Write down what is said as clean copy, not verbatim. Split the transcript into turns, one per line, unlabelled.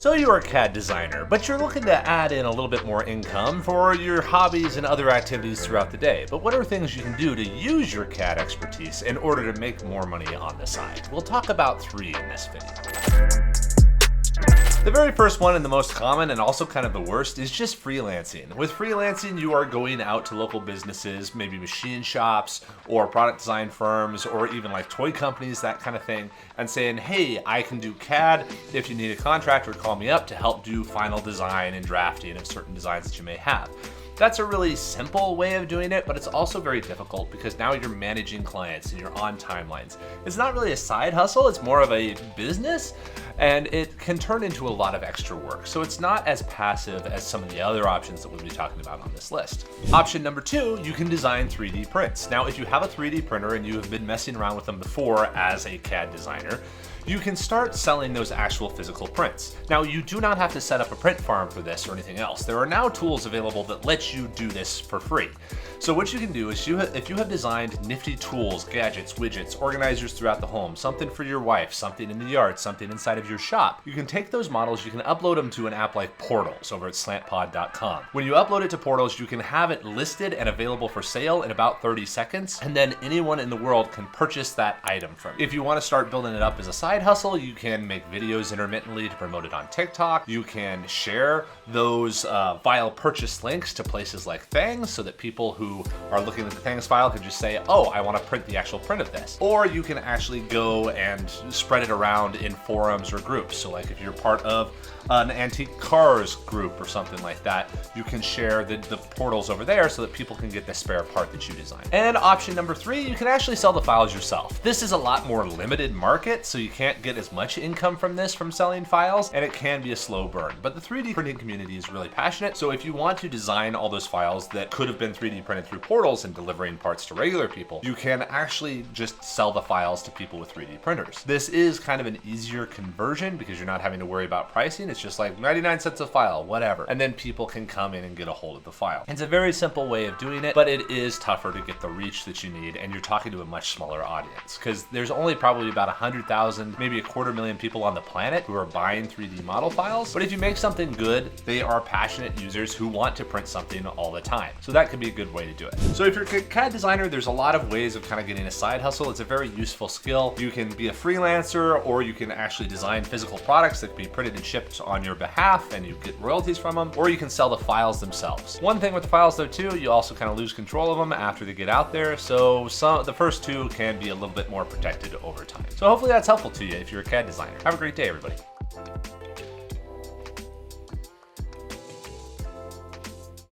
So you're a CAD designer, but you're looking to add in a little bit more income for your hobbies and other activities throughout the day. But what are things you can do to use your CAD expertise in order to make more money on the side? We'll talk about 3 in this video. The very first one, and the most common and also kind of the worst, is just freelancing. With freelancing, you are going out to local businesses, maybe machine shops or product design firms or even like toy companies, that kind of thing, and saying, hey, I can do CAD. If you need a contractor, call me up to help do final design and drafting of certain designs that you may have. That's a really simple way of doing it, but it's also very difficult because now you're managing clients and you're on timelines. It's not really a side hustle, it's more of a business, and it can turn into a lot of extra work. So it's not as passive as some of the other options that we'll be talking about on this list. Option number 2, you can design 3D prints. Now, if you have a 3D printer and you have been messing around with them before as a CAD designer, you can start selling those actual physical prints. Now, you do not have to set up a print farm for this or anything else. There are now tools available that let you do this for free. So what you can do is if you have designed nifty tools, gadgets, widgets, organizers throughout the home, something for your wife, something in the yard, something inside of your shop, you can take those models, you can upload them to an app like Portals over at slantpod.com. When you upload it to Portals, you can have it listed and available for sale in about 30 seconds, and then anyone in the world can purchase that item from you. If you want to start building it up as a side hustle, you can make videos intermittently to promote it on TikTok. You can share those file purchase links to places like Things so that people who are looking at the Things file can just say, oh, I want to print the actual print of this. Or you can actually go and spread it around in forums or groups. So like if you're part of an antique cars group or something like that, you can share the portals over there so that people can get the spare part that you designed. And option number 3, you can actually sell the files yourself. This is a lot more limited market, so you can't get as much income from this from selling files, and it can be a slow burn. But the 3D printing community is really passionate, so if you want to design all those files that could have been 3D printed through portals and delivering parts to regular people, you can actually just sell the files to people with 3D printers. This is kind of an easier conversion because you're not having to worry about pricing. It's just like 99 cents a file, whatever. And then people can come in and get a hold of the file. It's a very simple way of doing it, but it is tougher to get the reach that you need, and you're talking to a much smaller audience because there's only probably about 100,000, maybe 250,000 people on the planet who are buying 3D model files. But if you make something good, they are passionate users who want to print something all the time. So that could be a good way to do it. So if you're a CAD designer, there's a lot of ways of kind of getting a side hustle. It's a very useful skill. You can be a freelancer, or you can actually design physical products that can be printed and shipped on your behalf and you get royalties from them, or you can sell the files themselves. One thing with the files though too, you also kind of lose control of them after they get out there. So the first 2 can be a little bit more protected over time. So hopefully that's helpful to you if you're a CAD designer. Have a great day, everybody.